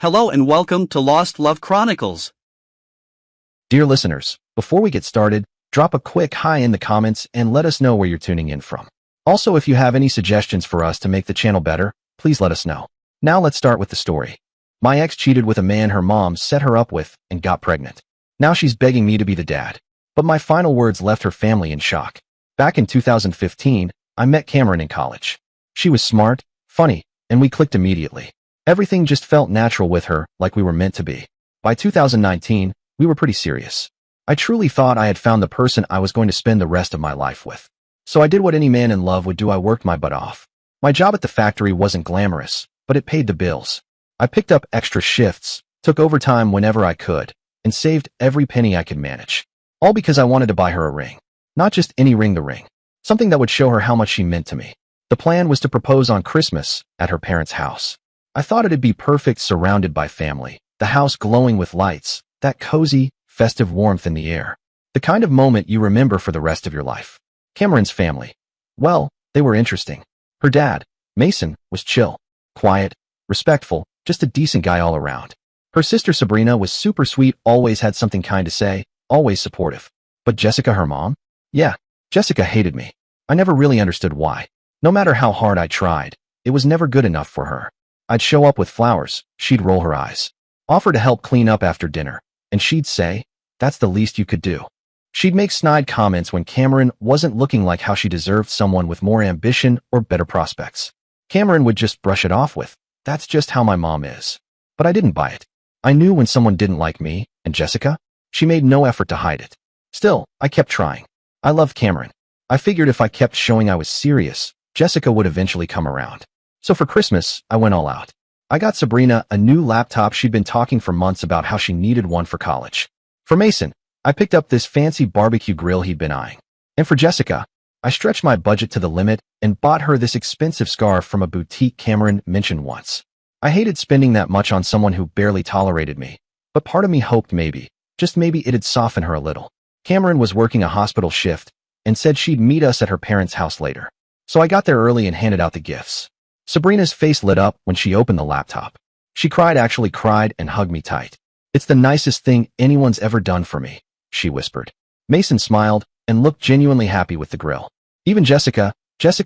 Hello and welcome to Lost Love Chronicles. Dear listeners, before we get started, drop a quick hi in the comments and let us know where you're tuning in from. Also, if you have any suggestions for us to make the channel better, please let us know. Now let's start with the story. My ex cheated with a man her mom set her up with and got pregnant. Now she's begging me to be the dad. But my final words left her family in shock. Back in 2015, I met Cameron in college. She was smart, funny, and we clicked immediately. Everything just felt natural with her, like we were meant to be. By 2019, we were pretty serious. I truly thought I had found the person I was going to spend the rest of my life with. So I did what any man in love would do. I worked my butt off. My job at the factory wasn't glamorous, but it paid the bills. I picked up extra shifts, took overtime whenever I could, and saved every penny I could manage. All because I wanted to buy her a ring. Not just any ring, the ring. Something that would show her how much she meant to me. The plan was to propose on Christmas at her parents' house. I thought it'd be perfect surrounded by family, the house glowing with lights, that cozy, festive warmth in the air. The kind of moment you remember for the rest of your life. Cameron's family. Well, they were interesting. Her dad, Mason, was chill, quiet, respectful, just a decent guy all around. Her sister Sabrina was super sweet, always had something kind to say, always supportive. But Jessica, her mom? Yeah, Jessica hated me. I never really understood why. No matter how hard I tried, it was never good enough for her. I'd show up with flowers, she'd roll her eyes. Offer to help clean up after dinner, and she'd say, "That's the least you could do." She'd make snide comments when Cameron wasn't looking like how she deserved someone with more ambition or better prospects. Cameron would just brush it off with, "That's just how my mom is." But I didn't buy it. I knew when someone didn't like me, and Jessica, she made no effort to hide it. Still, I kept trying. I loved Cameron. I figured if I kept showing I was serious, Jessica would eventually come around. So for Christmas, I went all out. I got Sabrina a new laptop. She'd been talking for months about how she needed one for college. For Mason, I picked up this fancy barbecue grill he'd been eyeing. And for Jessica, I stretched my budget to the limit and bought her this expensive scarf from a boutique Cameron mentioned once. I hated spending that much on someone who barely tolerated me, but part of me hoped maybe, just maybe it'd soften her a little. Cameron was working a hospital shift and said she'd meet us at her parents' house later. So I got there early and handed out the gifts. Sabrina's face lit up when she opened the laptop. She actually cried and hugged me tight. "It's the nicest thing anyone's ever done for me," she whispered. Mason smiled and looked genuinely happy with the grill. Even Jessica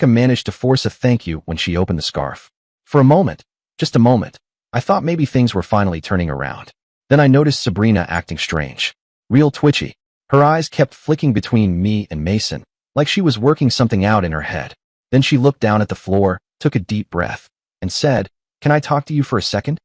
managed to force a thank you when she opened the scarf. For a moment, just a moment, I thought maybe things were finally turning around. Then I noticed Sabrina acting strange. Real twitchy. Her eyes kept flicking between me and Mason, like she was working something out in her head. Then she looked down at the floor, took a deep breath, and said, "Can I talk to you for a second?"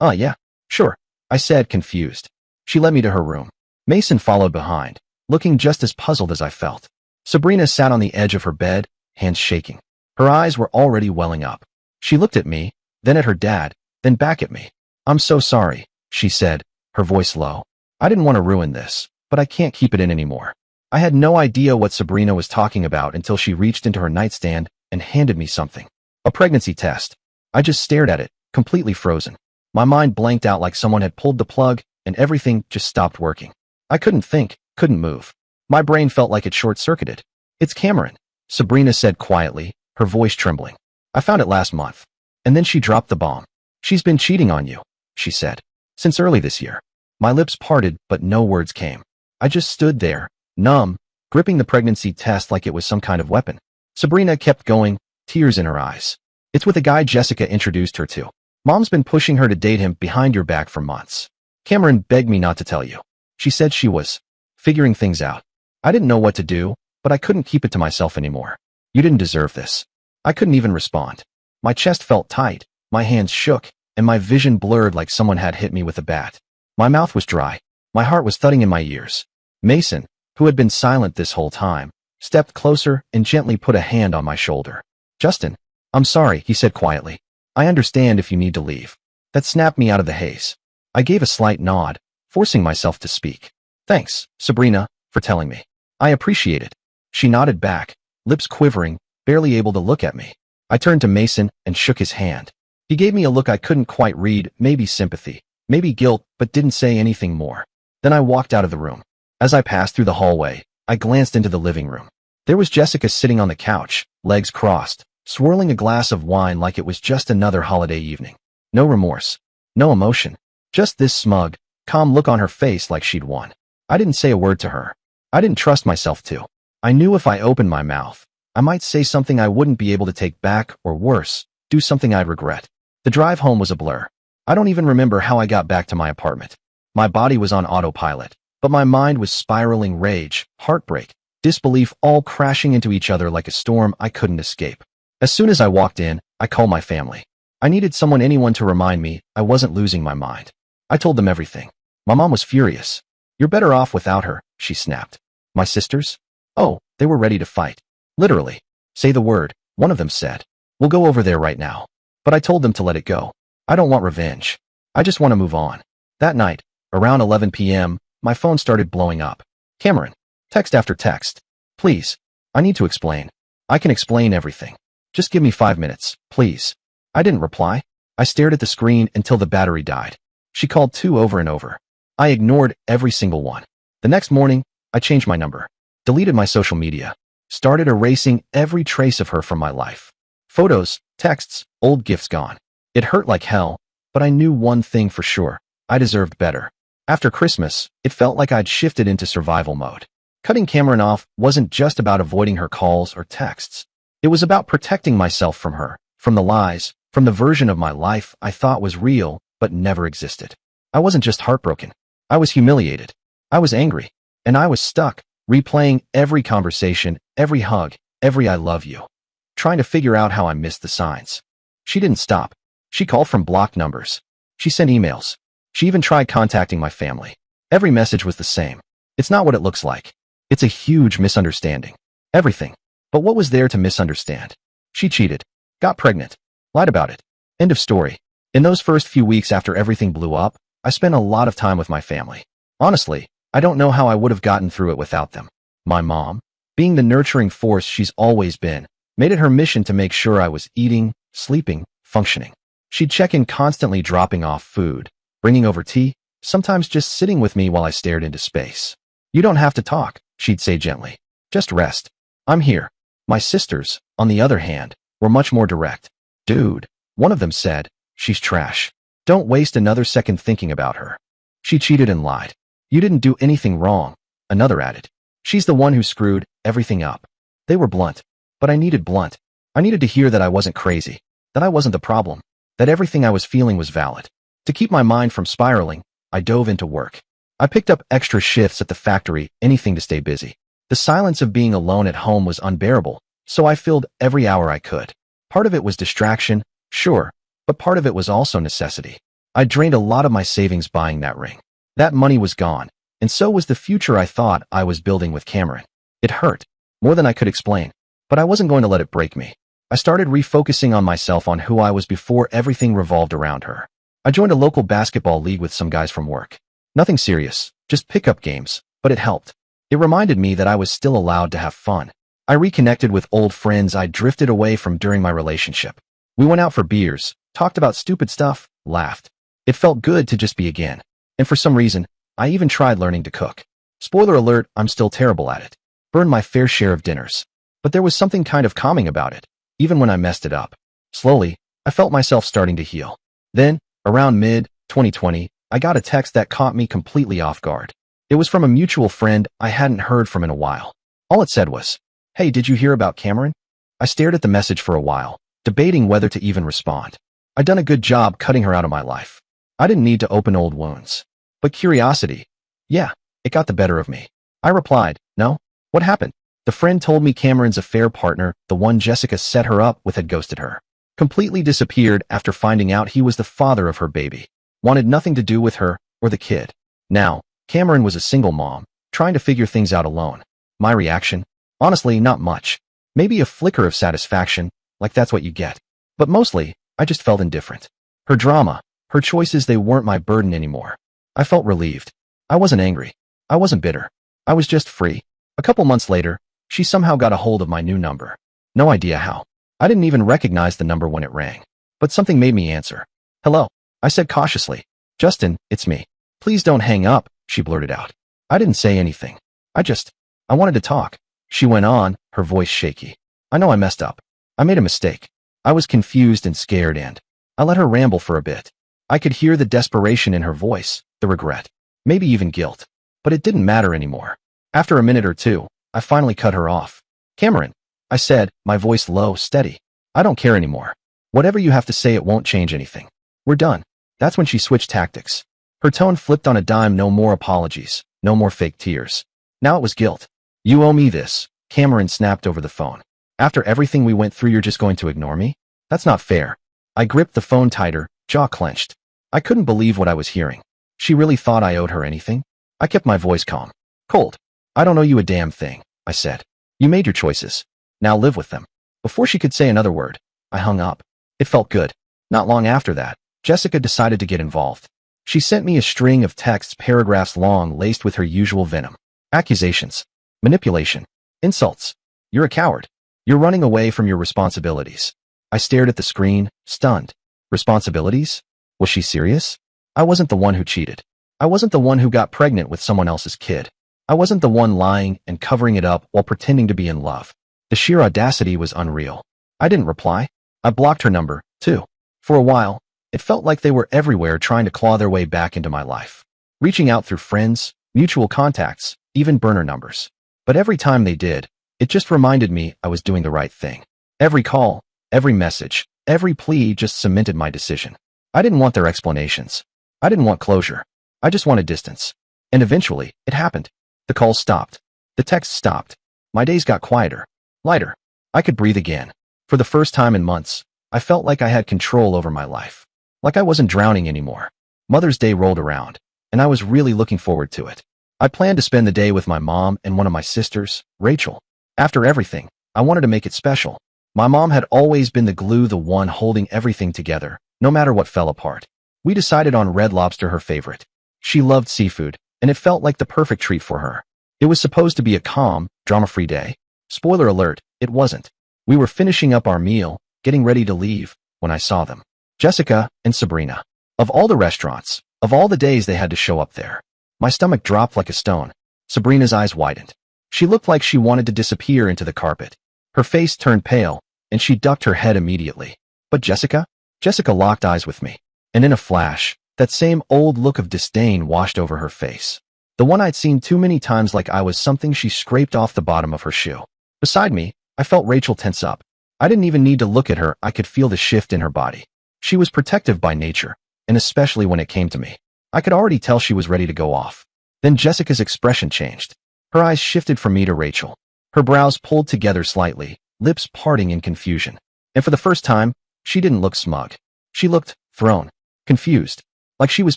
Yeah, sure," I said, confused. She led me to her room. Mason followed behind, looking just as puzzled as I felt. Sabrina sat on the edge of her bed, hands shaking. Her eyes were already welling up. She looked at me, then at her dad, then back at me. "I'm so sorry," she said, her voice low. "I didn't want to ruin this, but I can't keep it in anymore." I had no idea what Sabrina was talking about until she reached into her nightstand and handed me something. A pregnancy test. I just stared at it, completely frozen. My mind blanked out like someone had pulled the plug, and everything just stopped working. I couldn't think, couldn't move. My brain felt like it short-circuited. "It's Cameron," Sabrina said quietly, her voice trembling. "I found it last month." And then she dropped the bomb. "She's been cheating on you," she said. "Since early this year." My lips parted, but no words came. I just stood there, numb, gripping the pregnancy test like it was some kind of weapon. Sabrina kept going, tears in her eyes. "It's with a guy Jessica introduced her to. Mom's been pushing her to date him behind your back for months. Cameron begged me not to tell you. She said she was figuring things out." I didn't know what to do, but I couldn't keep it to myself anymore. "You didn't deserve this." I couldn't even respond. My chest felt tight, my hands shook, and my vision blurred like someone had hit me with a bat. My mouth was dry. My heart was thudding in my ears. Mason, who had been silent this whole time, stepped closer and gently put a hand on my shoulder. "Justin, I'm sorry," he said quietly. "I understand if you need to leave." That snapped me out of the haze. I gave a slight nod, forcing myself to speak. "Thanks, Sabrina, for telling me. I appreciate it." She nodded back, lips quivering, barely able to look at me. I turned to Mason and shook his hand. He gave me a look I couldn't quite read, maybe sympathy, maybe guilt, but didn't say anything more. Then I walked out of the room. As I passed through the hallway, I glanced into the living room. There was Jessica sitting on the couch, legs crossed, swirling a glass of wine like it was just another holiday evening. No remorse. No emotion. Just this smug, calm look on her face like she'd won. I didn't say a word to her. I didn't trust myself to. I knew if I opened my mouth, I might say something I wouldn't be able to take back, or worse, do something I'd regret. The drive home was a blur. I don't even remember how I got back to my apartment. My body was on autopilot, but my mind was spiraling rage, heartbreak, disbelief, all crashing into each other like a storm I couldn't escape. As soon as I walked in, I called my family. I needed anyone to remind me I wasn't losing my mind. I told them everything. My mom was furious. "You're better off without her," she snapped. My sisters? Oh, they were ready to fight. Literally. "Say the word," one of them said. "We'll go over there right now." But I told them to let it go. I don't want revenge. I just want to move on. That night, around 11 p.m., my phone started blowing up. "Cameron." Text after text. "Please. I need to explain. I can explain everything. Just give me 5 minutes, please." I didn't reply. I stared at the screen until the battery died. She called 2 over and over. I ignored every single one. The next morning, I changed my number, deleted my social media, started erasing every trace of her from my life. Photos, texts, old gifts gone. It hurt like hell, but I knew one thing for sure. I deserved better. After Christmas, it felt like I'd shifted into survival mode. Cutting Cameron off wasn't just about avoiding her calls or texts. It was about protecting myself from her, from the lies, from the version of my life I thought was real but never existed. I wasn't just heartbroken. I was humiliated. I was angry. And I was stuck, replaying every conversation, every hug, every "I love you," trying to figure out how I missed the signs. She didn't stop. She called from blocked numbers. She sent emails. She even tried contacting my family. Every message was the same. "It's not what it looks like. It's a huge misunderstanding." Everything. But what was there to misunderstand? She cheated, got pregnant, lied about it. End of story. In those first few weeks after everything blew up, I spent a lot of time with my family. Honestly, I don't know how I would have gotten through it without them. My mom, being the nurturing force she's always been, made it her mission to make sure I was eating, sleeping, functioning. She'd check in constantly, dropping off food, bringing over tea, sometimes just sitting with me while I stared into space. "You don't have to talk," she'd say gently. "Just rest. I'm here." My sisters, on the other hand, were much more direct. "Dude," one of them said, "she's trash. Don't waste another second thinking about her. She cheated and lied. You didn't do anything wrong," another added. "She's the one who screwed everything up." They were blunt, but I needed blunt. I needed to hear that I wasn't crazy, that I wasn't the problem, that everything I was feeling was valid. To keep my mind from spiraling, I dove into work. I picked up extra shifts at the factory, anything to stay busy. The silence of being alone at home was unbearable, so I filled every hour I could. Part of it was distraction, sure, but part of it was also necessity. I drained a lot of my savings buying that ring. That money was gone, and so was the future I thought I was building with Cameron. It hurt, more than I could explain, but I wasn't going to let it break me. I started refocusing on myself, on who I was before everything revolved around her. I joined a local basketball league with some guys from work. Nothing serious, just pickup games, but it helped. It reminded me that I was still allowed to have fun. I reconnected with old friends I'd drifted away from during my relationship. We went out for beers, talked about stupid stuff, laughed. It felt good to just be again. And for some reason, I even tried learning to cook. Spoiler alert, I'm still terrible at it. Burned my fair share of dinners. But there was something kind of calming about it, even when I messed it up. Slowly, I felt myself starting to heal. Then, around mid-2020, I got a text that caught me completely off guard. It was from a mutual friend I hadn't heard from in a while. All it said was, "Hey, did you hear about Cameron?" I stared at the message for a while, debating whether to even respond. I'd done a good job cutting her out of my life. I didn't need to open old wounds. But curiosity, yeah, it got the better of me. I replied, "No? What happened?" The friend told me Cameron's affair partner, the one Jessica set her up with, had ghosted her. Completely disappeared after finding out he was the father of her baby. Wanted nothing to do with her or the kid. Now, Cameron was a single mom, trying to figure things out alone. My reaction? Honestly, not much. Maybe a flicker of satisfaction, like that's what you get. But mostly, I just felt indifferent. Her drama, her choices, they weren't my burden anymore. I felt relieved. I wasn't angry. I wasn't bitter. I was just free. A couple months later, she somehow got a hold of my new number. No idea how. I didn't even recognize the number when it rang. But something made me answer. "Hello," I said cautiously. "Justin, it's me. Please don't hang up," she blurted out. I didn't say anything. I wanted to talk. She went on, her voice shaky. "I know I messed up. I made a mistake. I was confused and scared, and..." I let her ramble for a bit. I could hear the desperation in her voice, the regret, maybe even guilt. But it didn't matter anymore. After a minute or two, I finally cut her off. Cameron, I said, my voice low, steady. I don't care anymore. Whatever you have to say, it won't change anything. We're done. That's when she switched tactics. Her tone flipped on a dime. No more apologies. No more fake tears. Now it was guilt. You owe me this, Cameron snapped over the phone. After everything we went through, you're just going to ignore me? That's not fair. I gripped the phone tighter, jaw clenched. I couldn't believe what I was hearing. She really thought I owed her anything? I kept my voice calm. Cold. I don't owe you a damn thing, I said. You made your choices. Now live with them. Before she could say another word, I hung up. It felt good. Not long after that, Jessica decided to get involved. She sent me a string of texts, paragraphs long, laced with her usual venom. Accusations. Manipulation. Insults. You're a coward. You're running away from your responsibilities. I stared at the screen, stunned. Responsibilities? Was she serious? I wasn't the one who cheated. I wasn't the one who got pregnant with someone else's kid. I wasn't the one lying and covering it up while pretending to be in love. The sheer audacity was unreal. I didn't reply. I blocked her number, too. For a while, it felt like they were everywhere trying to claw their way back into my life. Reaching out through friends, mutual contacts, even burner numbers. But every time they did, it just reminded me I was doing the right thing. Every call, every message, every plea just cemented my decision. I didn't want their explanations. I didn't want closure. I just wanted distance. And eventually, it happened. The calls stopped. The texts stopped. My days got quieter, lighter. I could breathe again. For the first time in months, I felt like I had control over my life. Like I wasn't drowning anymore. Mother's Day rolled around, and I was really looking forward to it. I planned to spend the day with my mom and one of my sisters, Rachel. After everything, I wanted to make it special. My mom had always been the glue, the one holding everything together, no matter what fell apart. We decided on Red Lobster, her favorite. She loved seafood, and it felt like the perfect treat for her. It was supposed to be a calm, drama-free day. Spoiler alert, it wasn't. We were finishing up our meal, getting ready to leave, when I saw them. Jessica and Sabrina. Of all the restaurants, of all the days they had to show up there. My stomach dropped like a stone. Sabrina's eyes widened. She looked like she wanted to disappear into the carpet. Her face turned pale, and she ducked her head immediately. But Jessica? Jessica locked eyes with me. And in a flash, that same old look of disdain washed over her face. The one I'd seen too many times, like I was something she scraped off the bottom of her shoe. Beside me, I felt Rachel tense up. I didn't even need to look at her. I could feel the shift in her body. She was protective by nature, and especially when it came to me. I could already tell she was ready to go off. Then Jessica's expression changed. Her eyes shifted from me to Rachel. Her brows pulled together slightly, lips parting in confusion. And for the first time, she didn't look smug. She looked thrown, confused, like she was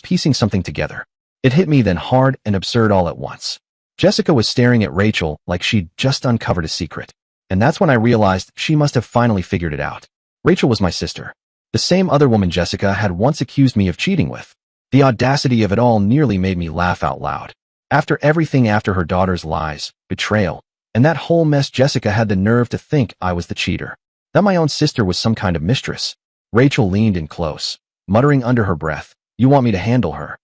piecing something together. It hit me then, hard and absurd all at once. Jessica was staring at Rachel like she'd just uncovered a secret. And that's when I realized she must have finally figured it out. Rachel was my sister. The same other woman Jessica had once accused me of cheating with. The audacity of it all nearly made me laugh out loud. After everything, after her daughter's lies, betrayal, and that whole mess, Jessica had the nerve to think I was the cheater. That my own sister was some kind of mistress. Rachel leaned in close, muttering under her breath, "You want me to handle her?"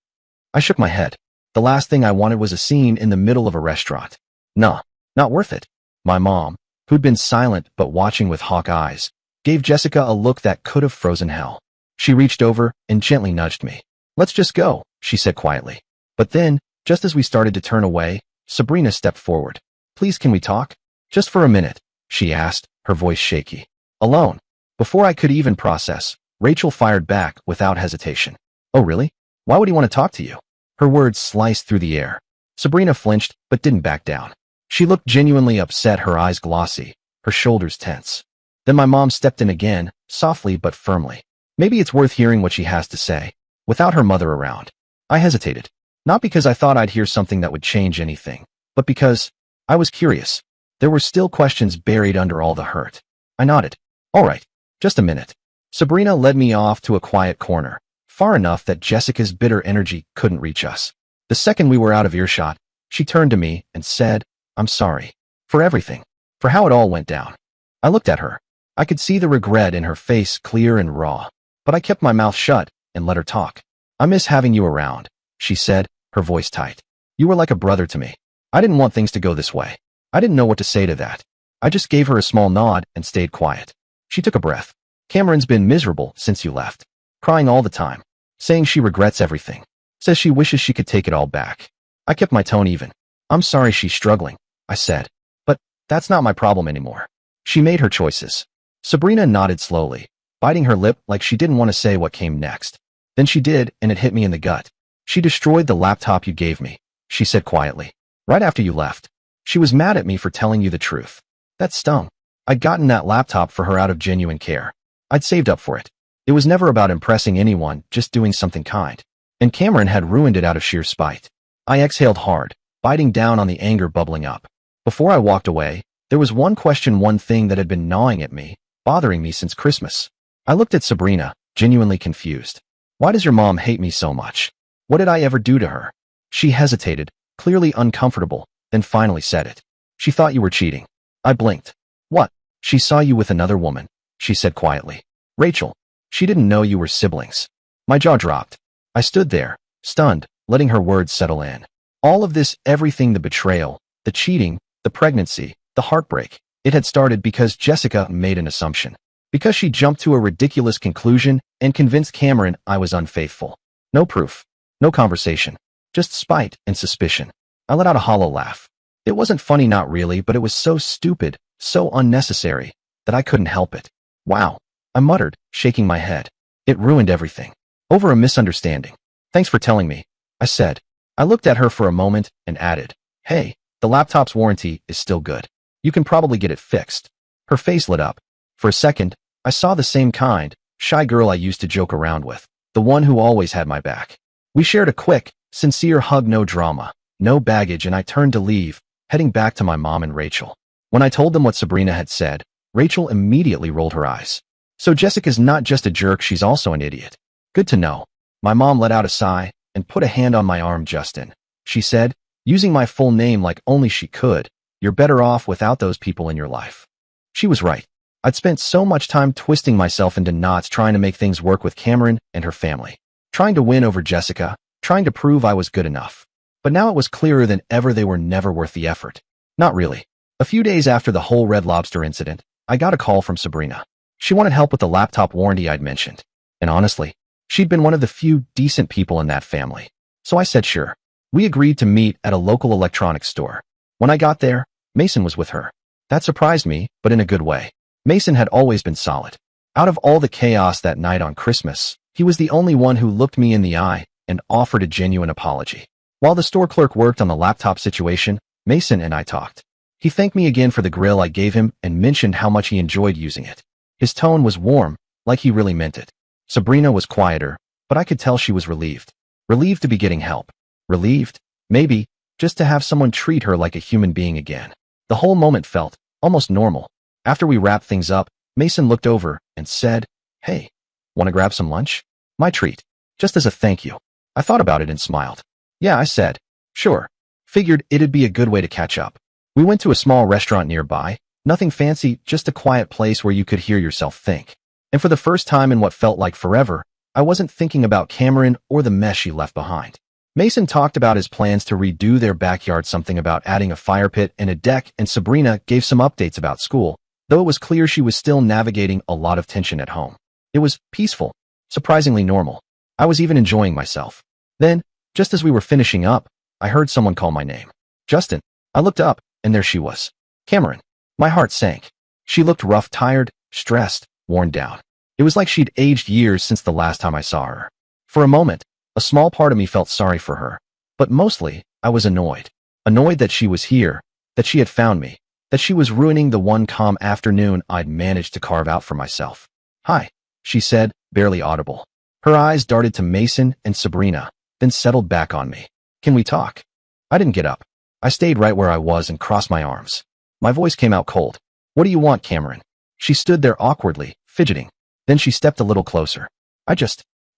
I shook my head. The last thing I wanted was a scene in the middle of a restaurant. Nah, not worth it. My mom, who'd been silent but watching with hawk eyes, gave Jessica a look that could have frozen hell. She reached over and gently nudged me. "Let's just go," she said quietly. But then, just as we started to turn away, Sabrina stepped forward. "Please, can we talk? Just for a minute," she asked, her voice shaky. "Alone." Before I could even process, Rachel fired back without hesitation. "Oh, really? Why would he want to talk to you?" Her words sliced through the air. Sabrina flinched, but didn't back down. She looked genuinely upset, her eyes glossy, her shoulders tense. Then my mom stepped in again, softly but firmly. "Maybe it's worth hearing what she has to say, without her mother around." I hesitated. Not because I thought I'd hear something that would change anything, but because I was curious. There were still questions buried under all the hurt. I nodded. "All right, just a minute." Sabrina led me off to a quiet corner, far enough that Jessica's bitter energy couldn't reach us. The second we were out of earshot, she turned to me and said, "I'm sorry. For everything. For how it all went down." I looked at her. I could see the regret in her face, clear and raw. But I kept my mouth shut and let her talk. "I miss having you around," she said, her voice tight. "You were like a brother to me. I didn't want things to go this way." I didn't know what to say to that. I just gave her a small nod and stayed quiet. She took a breath. "Cameron's been miserable since you left. Crying all the time. saying she regrets everything. Says she wishes she could take it all back. I kept my tone even. I'm sorry she's struggling, I said. But that's not my problem anymore. She made her choices. Sabrina nodded slowly, biting her lip like she didn't want to say what came next. Then she did, and it hit me in the gut. She destroyed the laptop you gave me, she said quietly. Right after you left. She was mad at me for telling you the truth. That stung. I'd gotten that laptop for her out of genuine care. I'd saved up for it. It was never about impressing anyone, just doing something kind. And Cameron had ruined it out of sheer spite. I exhaled hard, biting down on the anger bubbling up. Before I walked away, there was one thing that had been gnawing at me, bothering me since Christmas. I looked at Sabrina, genuinely confused. Why does your mom hate me so much? What did I ever do to her? She hesitated, clearly uncomfortable, then finally said it. She thought you were cheating. I blinked. What? She saw you with another woman, she said quietly. Rachel. She didn't know you were siblings. My jaw dropped. I stood there, stunned, letting her words settle in. All of this, everything, the betrayal, the cheating, the pregnancy, the heartbreak, it had started because Jessica made an assumption. Because she jumped to a ridiculous conclusion and convinced Cameron I was unfaithful. No proof. No conversation. Just spite and suspicion. I let out a hollow laugh. It wasn't funny, not really, but it was so stupid, so unnecessary, that I couldn't help it. Wow. I muttered, shaking my head. It ruined everything. Over a misunderstanding. Thanks for telling me, I said. I looked at her for a moment and added, hey, the laptop's warranty is still good. You can probably get it fixed. Her face lit up. For a second, I saw the same kind, shy girl I used to joke around with, the one who always had my back. We shared a quick, sincere hug, no drama, no baggage, and I turned to leave, heading back to my mom and Rachel. When I told them what Sabrina had said, Rachel immediately rolled her eyes. So Jessica's not just a jerk, she's also an idiot. Good to know. My mom let out a sigh and put a hand on my arm. Justin, she said, using my full name like only she could, you're better off without those people in your life. She was right. I'd spent so much time twisting myself into knots trying to make things work with Cameron and her family. Trying to win over Jessica, trying to prove I was good enough. But now it was clearer than ever they were never worth the effort. Not really. A few days after the whole Red Lobster incident, I got a call from Sabrina. She wanted help with the laptop warranty I'd mentioned. And honestly, she'd been one of the few decent people in that family. So I said sure. We agreed to meet at a local electronics store. When I got there, Mason was with her. That surprised me, but in a good way. Mason had always been solid. Out of all the chaos that night on Christmas, he was the only one who looked me in the eye and offered a genuine apology. While the store clerk worked on the laptop situation, Mason and I talked. He thanked me again for the grill I gave him and mentioned how much he enjoyed using it. His tone was warm, like he really meant it. Sabrina was quieter, but I could tell she was relieved. Relieved to be getting help. Relieved, maybe, just to have someone treat her like a human being again. The whole moment felt almost normal. After we wrapped things up, Mason looked over and said, hey, want to grab some lunch? My treat. Just as a thank you. I thought about it and smiled. Yeah, I said. Sure. Figured it'd be a good way to catch up. We went to a small restaurant nearby. Nothing fancy, just a quiet place where you could hear yourself think. And for the first time in what felt like forever, I wasn't thinking about Cameron or the mess she left behind. Mason talked about his plans to redo their backyard, something about adding a fire pit and a deck, and Sabrina gave some updates about school, though it was clear she was still navigating a lot of tension at home. It was peaceful, surprisingly normal. I was even enjoying myself. Then, just as we were finishing up, I heard someone call my name. Justin. I looked up, and there she was. Cameron. My heart sank. She looked rough, tired, stressed, worn down. It was like she'd aged years since the last time I saw her. For a moment, a small part of me felt sorry for her, but mostly, I was annoyed. Annoyed that she was here, that she had found me, that she was ruining the one calm afternoon I'd managed to carve out for myself. Hi, she said, barely audible. Her eyes darted to Mason and Sabrina, then settled back on me. Can we talk? I didn't get up. I stayed right where I was and crossed my arms. My voice came out cold. What do you want, Cameron? She stood there awkwardly, fidgeting. Then she stepped a little closer. I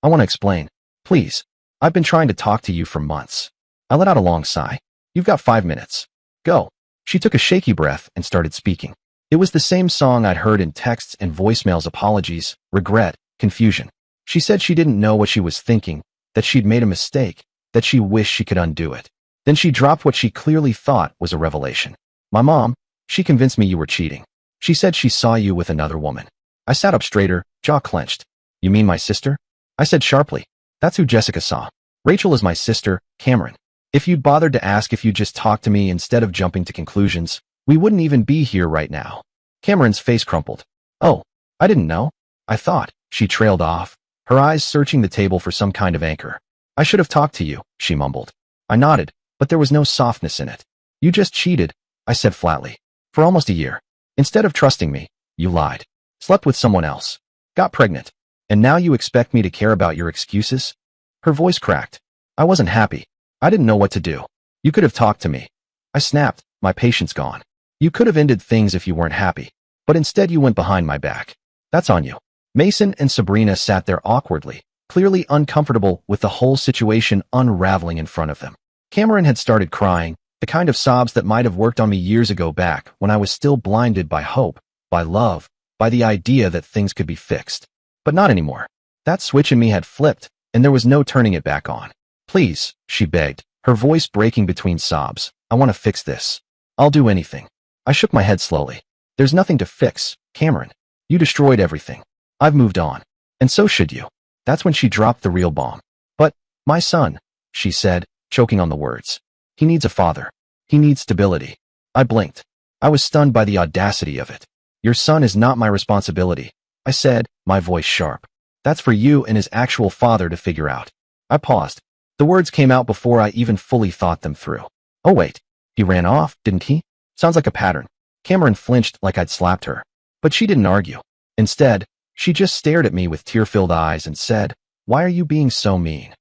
want to explain. Please. I've been trying to talk to you for months. I let out a long sigh. You've got 5 minutes. Go. She took a shaky breath and started speaking. It was the same song I'd heard in texts and voicemails: apologies, regret, confusion. She said she didn't know what she was thinking, that she'd made a mistake, that she wished she could undo it. Then she dropped what she clearly thought was a revelation. My mom, she convinced me you were cheating. She said she saw you with another woman. I sat up straighter, jaw clenched. You mean my sister? I said sharply. That's who Jessica saw. Rachel is my sister, Cameron. If you'd bothered to ask if you'd just talk to me instead of jumping to conclusions, we wouldn't even be here right now. Cameron's face crumpled. Oh, I didn't know. I thought. She trailed off, her eyes searching the table for some kind of anchor. I should have talked to you, she mumbled. I nodded, but there was no softness in it. You just cheated, I said flatly. For almost a year. Instead of trusting me, you lied. Slept with someone else. Got pregnant. And now you expect me to care about your excuses? Her voice cracked. I wasn't happy. I didn't know what to do. You could have talked to me. I snapped, my patience gone. You could have ended things if you weren't happy. But instead you went behind my back. That's on you. Mason and Sabrina sat there awkwardly, clearly uncomfortable with the whole situation unraveling in front of them. Cameron had started crying, the kind of sobs that might have worked on me years ago back when I was still blinded by hope, by love, by the idea that things could be fixed. But not anymore. That switch in me had flipped, and there was no turning it back on. Please, she begged, her voice breaking between sobs. I want to fix this. I'll do anything. I shook my head slowly. There's nothing to fix, Cameron. You destroyed everything. I've moved on. And so should you. That's when she dropped the real bomb. But, my son, she said, choking on the words. He needs a father. He needs stability. I blinked. I was stunned by the audacity of it. Your son is not my responsibility, I said, my voice sharp. That's for you and his actual father to figure out. I paused. The words came out before I even fully thought them through. Oh wait, he ran off, didn't he? Sounds like a pattern. Cameron flinched like I'd slapped her. But she didn't argue. Instead, she just stared at me with tear-filled eyes and said, Why are you being so mean?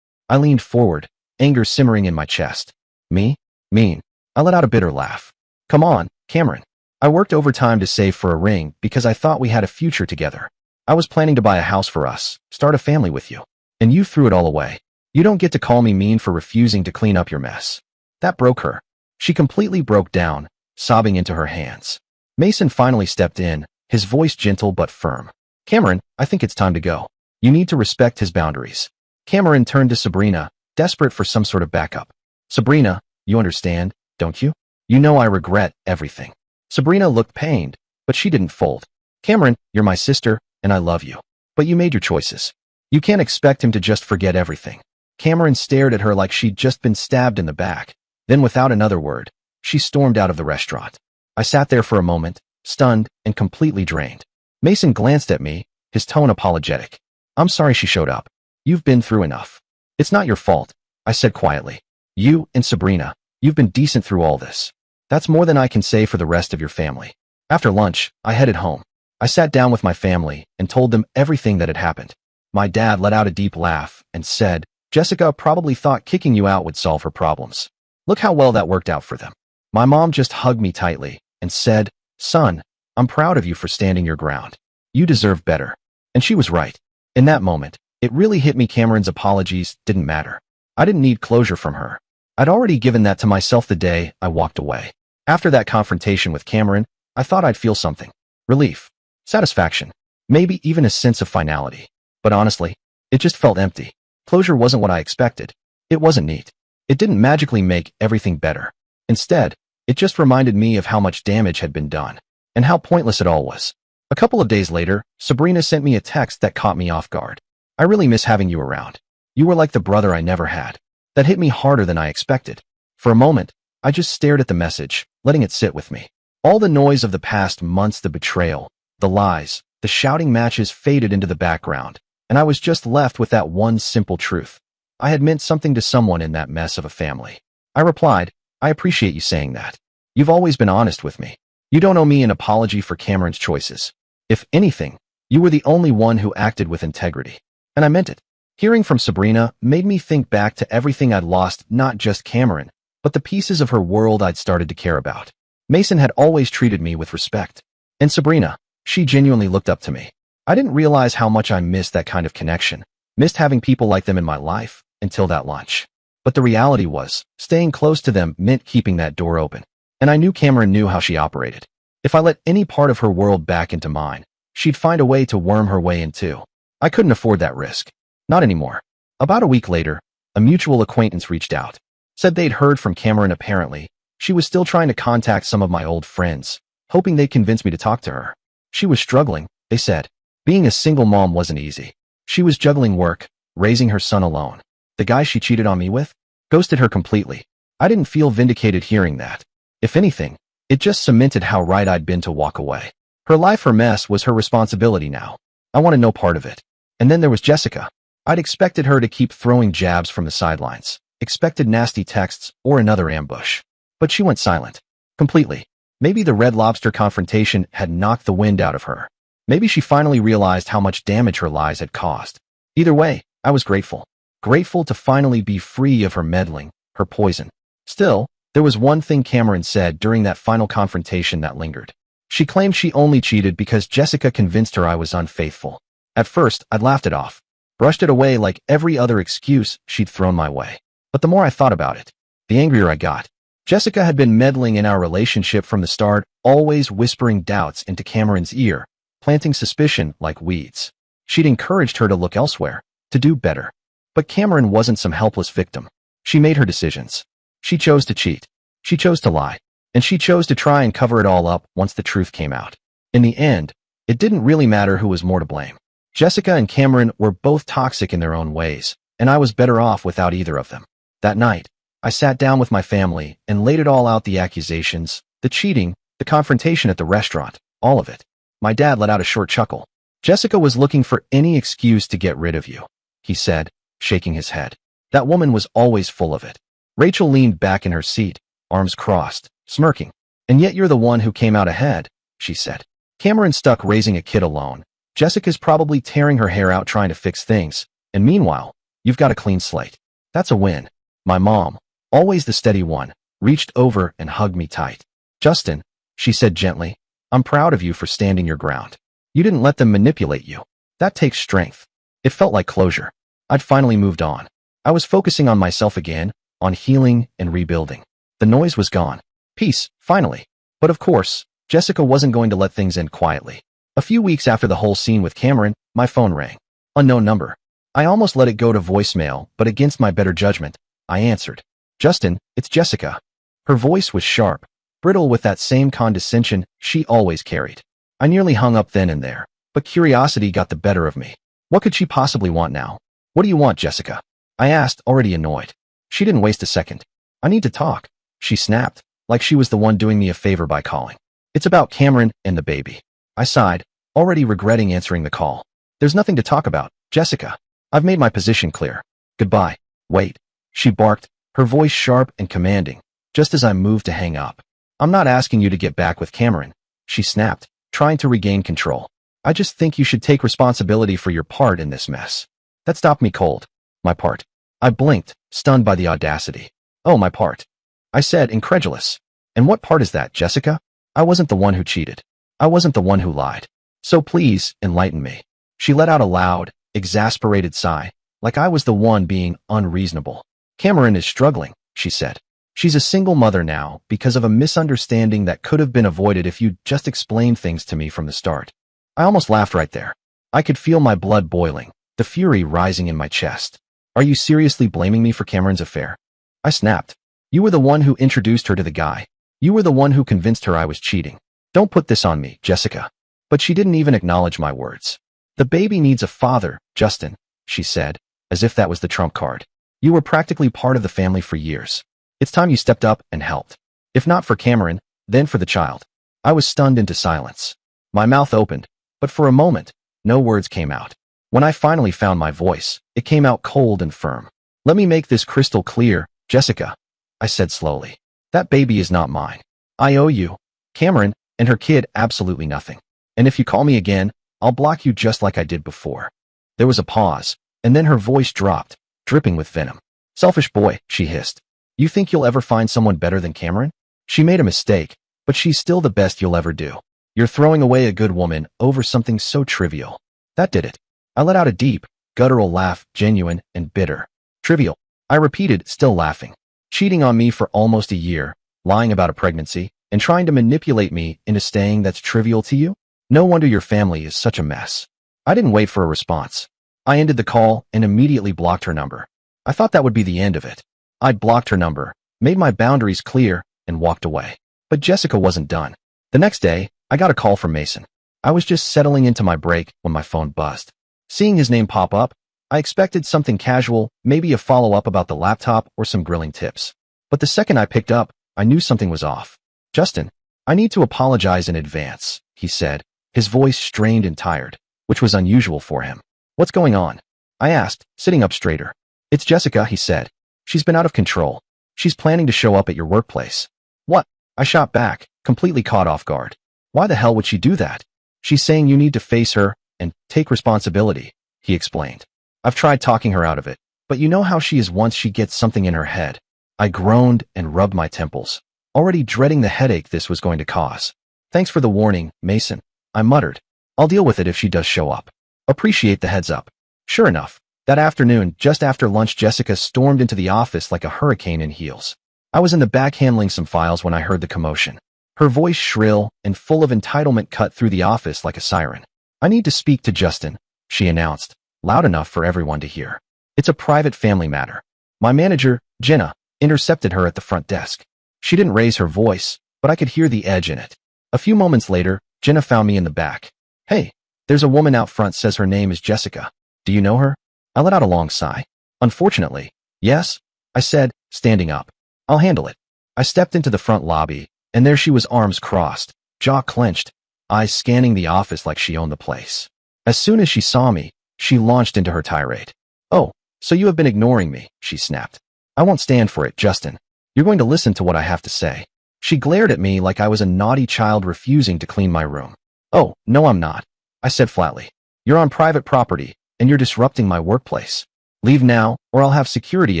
I leaned forward, anger simmering in my chest. Me? Mean? I let out a bitter laugh. Come on, Cameron. I worked overtime to save for a ring because I thought we had a future together. I was planning to buy a house for us, start a family with you. And you threw it all away. You don't get to call me mean for refusing to clean up your mess. That broke her. She completely broke down, sobbing into her hands. Mason finally stepped in, his voice gentle but firm. Cameron, I think it's time to go. You need to respect his boundaries. Cameron turned to Sabrina, desperate for some sort of backup. Sabrina, you understand, don't you? You know I regret everything. Sabrina looked pained, but she didn't fold. Cameron, you're my sister, and I love you. But you made your choices. You can't expect him to just forget everything. Cameron stared at her like she'd just been stabbed in the back. Then without another word, she stormed out of the restaurant. I sat there for a moment, stunned and completely drained. Mason glanced at me, his tone apologetic. I'm sorry she showed up. You've been through enough. It's not your fault, I said quietly. You and Sabrina, you've been decent through all this. That's more than I can say for the rest of your family. After lunch, I headed home. I sat down with my family and told them everything that had happened. My dad let out a deep laugh and said, Jessica probably thought kicking you out would solve her problems. Look how well that worked out for them. My mom just hugged me tightly and said, Son, I'm proud of you for standing your ground. You deserve better. And she was right. In that moment, it really hit me Cameron's apologies didn't matter. I didn't need closure from her. I'd already given that to myself the day I walked away. After that confrontation with Cameron, I thought I'd feel something. Relief. Satisfaction. Maybe even a sense of finality. But honestly, it just felt empty. Closure wasn't what I expected. It wasn't neat. It didn't magically make everything better. Instead, it just reminded me of how much damage had been done. And how pointless it all was. A couple of days later, Sabrina sent me a text that caught me off guard. I really miss having you around. You were like the brother I never had. That hit me harder than I expected. For a moment, I just stared at the message, letting it sit with me. All the noise of the past months, the betrayal, the lies, the shouting matches faded into the background, and I was just left with that one simple truth. I had meant something to someone in that mess of a family. I replied, I appreciate you saying that. You've always been honest with me. You don't owe me an apology for Cameron's choices. If anything, you were the only one who acted with integrity. And I meant it. Hearing from Sabrina made me think back to everything I'd lost, not just Cameron, but the pieces of her world I'd started to care about. Mason had always treated me with respect. And Sabrina, she genuinely looked up to me. I didn't realize how much I missed that kind of connection, missed having people like them in my life, until that lunch. But the reality was, staying close to them meant keeping that door open. And I knew Cameron knew how she operated. If I let any part of her world back into mine, she'd find a way to worm her way in too. I couldn't afford that risk. Not anymore. About a week later, a mutual acquaintance reached out. Said they'd heard from Cameron apparently. She was still trying to contact some of my old friends, hoping they'd convince me to talk to her. She was struggling, they said. Being a single mom wasn't easy. She was juggling work, raising her son alone. The guy she cheated on me with? Ghosted her completely. I didn't feel vindicated hearing that. If anything, it just cemented how right I'd been to walk away. Her life, her mess, was her responsibility now. I wanted no part of it. And then there was Jessica. I'd expected her to keep throwing jabs from the sidelines, expected nasty texts or another ambush. But she went silent. Completely. Maybe the Red Lobster confrontation had knocked the wind out of her. Maybe she finally realized how much damage her lies had caused. Either way, I was grateful. Grateful to finally be free of her meddling, her poison. Still, there was one thing Cameron said during that final confrontation that lingered. She claimed she only cheated because Jessica convinced her I was unfaithful. At first, I'd laughed it off, brushed it away like every other excuse she'd thrown my way. But the more I thought about it, the angrier I got. Jessica had been meddling in our relationship from the start, always whispering doubts into Cameron's ear, planting suspicion like weeds. She'd encouraged her to look elsewhere, to do better. But Cameron wasn't some helpless victim. She made her decisions. She chose to cheat. She chose to lie. And she chose to try and cover it all up once the truth came out. In the end, it didn't really matter who was more to blame. Jessica and Cameron were both toxic in their own ways, and I was better off without either of them. That night, I sat down with my family and laid it all out, the accusations, the cheating, the confrontation at the restaurant, all of it. My dad let out a short chuckle. Jessica was looking for any excuse to get rid of you, he said, shaking his head. That woman was always full of it. Rachel leaned back in her seat, arms crossed, smirking. And yet you're the one who came out ahead, she said. Cameron's stuck raising a kid alone. Jessica's probably tearing her hair out trying to fix things. And meanwhile, you've got a clean slate. That's a win. My mom, always the steady one, reached over and hugged me tight. Justin, she said gently, I'm proud of you for standing your ground. You didn't let them manipulate you. That takes strength. It felt like closure. I'd finally moved on. I was focusing on myself again, on healing and rebuilding. The noise was gone. Peace, finally. But of course, Jessica wasn't going to let things end quietly. A few weeks after the whole scene with Cameron, my phone rang. Unknown number. I almost let it go to voicemail, but against my better judgment, I answered. Justin, it's Jessica. Her voice was sharp, brittle with that same condescension she always carried. I nearly hung up then and there, but curiosity got the better of me. What could she possibly want now? What do you want, Jessica? I asked, already annoyed. She didn't waste a second. I need to talk, she snapped, like she was the one doing me a favor by calling. It's about Cameron and the baby. I sighed, already regretting answering the call. There's nothing to talk about, Jessica. I've made my position clear. Goodbye. Wait. She barked, her voice sharp and commanding, just as I moved to hang up. I'm not asking you to get back with Cameron, she snapped, trying to regain control. I just think you should take responsibility for your part in this mess. That stopped me cold. My part. I blinked, stunned by the audacity. Oh, my part. I said, incredulous. And what part is that, Jessica? I wasn't the one who cheated. I wasn't the one who lied. So please, enlighten me. She let out a loud, exasperated sigh, like I was the one being unreasonable. Cameron is struggling, she said. She's a single mother now because of a misunderstanding that could have been avoided if you'd just explained things to me from the start. I almost laughed right there. I could feel my blood boiling, the fury rising in my chest. Are you seriously blaming me for Cameron's affair? I snapped. You were the one who introduced her to the guy. You were the one who convinced her I was cheating. Don't put this on me, Jessica. But she didn't even acknowledge my words. The baby needs a father, Justin, she said, as if that was the trump card. You were practically part of the family for years. It's time you stepped up and helped. If not for Cameron, then for the child. I was stunned into silence. My mouth opened, but for a moment, no words came out. When I finally found my voice, it came out cold and firm. Let me make this crystal clear, Jessica, I said slowly. That baby is not mine. I owe you, Cameron, and her kid absolutely nothing. And if you call me again, I'll block you just like I did before. There was a pause, and then her voice dropped, dripping with venom. Selfish boy, she hissed. You think you'll ever find someone better than Cameron? She made a mistake, but she's still the best you'll ever do. You're throwing away a good woman over something so trivial. That did it. I let out a deep, guttural laugh, genuine and bitter. Trivial, I repeated, still laughing. Cheating on me for almost a year, lying about a pregnancy, and trying to manipulate me into staying that's trivial to you? No wonder your family is such a mess. I didn't wait for a response. I ended the call and immediately blocked her number. I thought that would be the end of it. I'd blocked her number, made my boundaries clear, and walked away. But Jessica wasn't done. The next day, I got a call from Mason. I was just settling into my break when my phone buzzed. Seeing his name pop up, I expected something casual, maybe a follow-up about the laptop or some grilling tips. But the second I picked up, I knew something was off. "Justin, I need to apologize in advance," he said, his voice strained and tired, which was unusual for him. "What's going on?" I asked, sitting up straighter. "It's Jessica," he said. "She's been out of control. She's planning to show up at your workplace." "What?" I shot back, completely caught off guard. "Why the hell would she do that?" "She's saying you need to face her and take responsibility," he explained. "I've tried talking her out of it, but you know how she is once she gets something in her head." I groaned and rubbed my temples, already dreading the headache this was going to cause. "Thanks for the warning, Mason," I muttered. "I'll deal with it if she does show up." "Appreciate the heads up." Sure enough, that afternoon, just after lunch, Jessica stormed into the office like a hurricane in heels. I was in the back handling some files when I heard the commotion. Her voice, shrill and full of entitlement, cut through the office like a siren. "I need to speak to Justin," she announced, loud enough for everyone to hear. "It's a private family matter." My manager, Jenna, intercepted her at the front desk. She didn't raise her voice, but I could hear the edge in it. A few moments later, Jenna found me in the back. "Hey, there's a woman out front says her name is Jessica. Do you know her?" I let out a long sigh. "Unfortunately, yes," I said, standing up. "I'll handle it." I stepped into the front lobby, and there she was, arms crossed, jaw clenched, eyes scanning the office like she owned the place. As soon as she saw me, she launched into her tirade. "Oh, so you have been ignoring me," she snapped. "I won't stand for it, Justin. You're going to listen to what I have to say." She glared at me like I was a naughty child refusing to clean my room. "Oh, no, I'm not," I said flatly. "You're on private property, and you're disrupting my workplace. Leave now, or I'll have security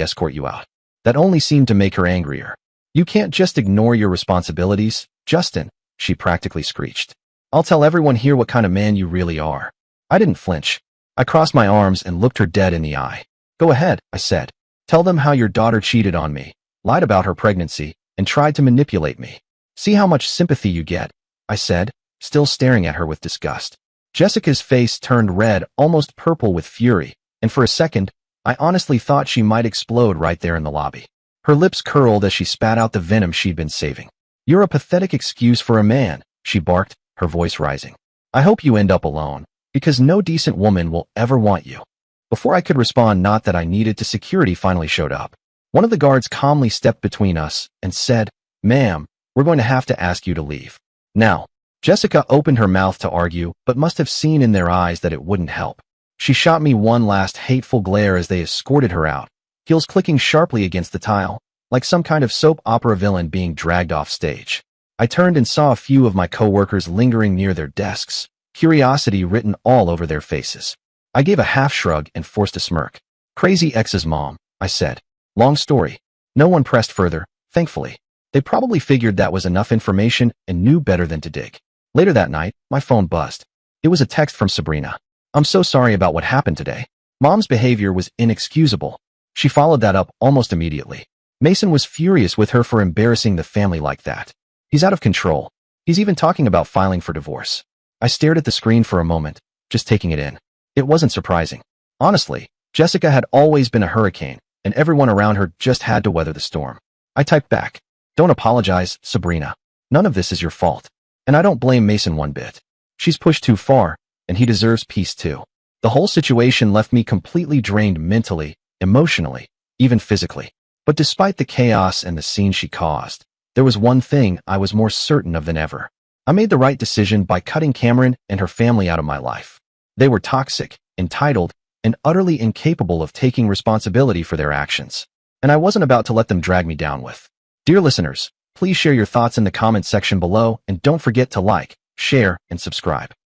escort you out." That only seemed to make her angrier. "You can't just ignore your responsibilities, Justin," she practically screeched. "I'll tell everyone here what kind of man you really are." I didn't flinch. I crossed my arms and looked her dead in the eye. "Go ahead," I said. "Tell them how your daughter cheated on me, lied about her pregnancy, and tried to manipulate me. See how much sympathy you get," I said, still staring at her with disgust. Jessica's face turned red, almost purple with fury, and for a second, I honestly thought she might explode right there in the lobby. Her lips curled as she spat out the venom she'd been saving. "You're a pathetic excuse for a man," she barked, her voice rising. "I hope you end up alone, because no decent woman will ever want you." Before I could respond, not that I needed to, security finally showed up. One of the guards calmly stepped between us and said, "Ma'am, we're going to have to ask you to leave now." Jessica opened her mouth to argue, but must have seen in their eyes that it wouldn't help. She shot me one last hateful glare as they escorted her out, heels clicking sharply against the tile, like some kind of soap opera villain being dragged off stage. I turned and saw a few of my coworkers lingering near their desks, curiosity written all over their faces. I gave a half shrug and forced a smirk. "Crazy ex's mom," I said. Long story. No one pressed further, thankfully. They probably figured that was enough information and knew better than to dig. Later that night, my phone buzzed. It was a text from Sabrina. "I'm so sorry about what happened today. Mom's behavior was inexcusable." She followed that up almost immediately. "Mason was furious with her for embarrassing the family like that. He's out of control. He's even talking about filing for divorce." I stared at the screen for a moment, just taking it in. It wasn't surprising. Honestly, Jessica had always been a hurricane, and everyone around her just had to weather the storm. I typed back, "Don't apologize, Sabrina. None of this is your fault. And I don't blame Mason one bit. She's pushed too far, and he deserves peace too." The whole situation left me completely drained mentally, emotionally, even physically. But despite the chaos and the scene she caused, there was one thing I was more certain of than ever. I made the right decision by cutting Cameron and her family out of my life. They were toxic, entitled, and utterly incapable of taking responsibility for their actions. And I wasn't about to let them drag me down with. Dear listeners, please share your thoughts in the comments section below, and don't forget to like, share, and subscribe.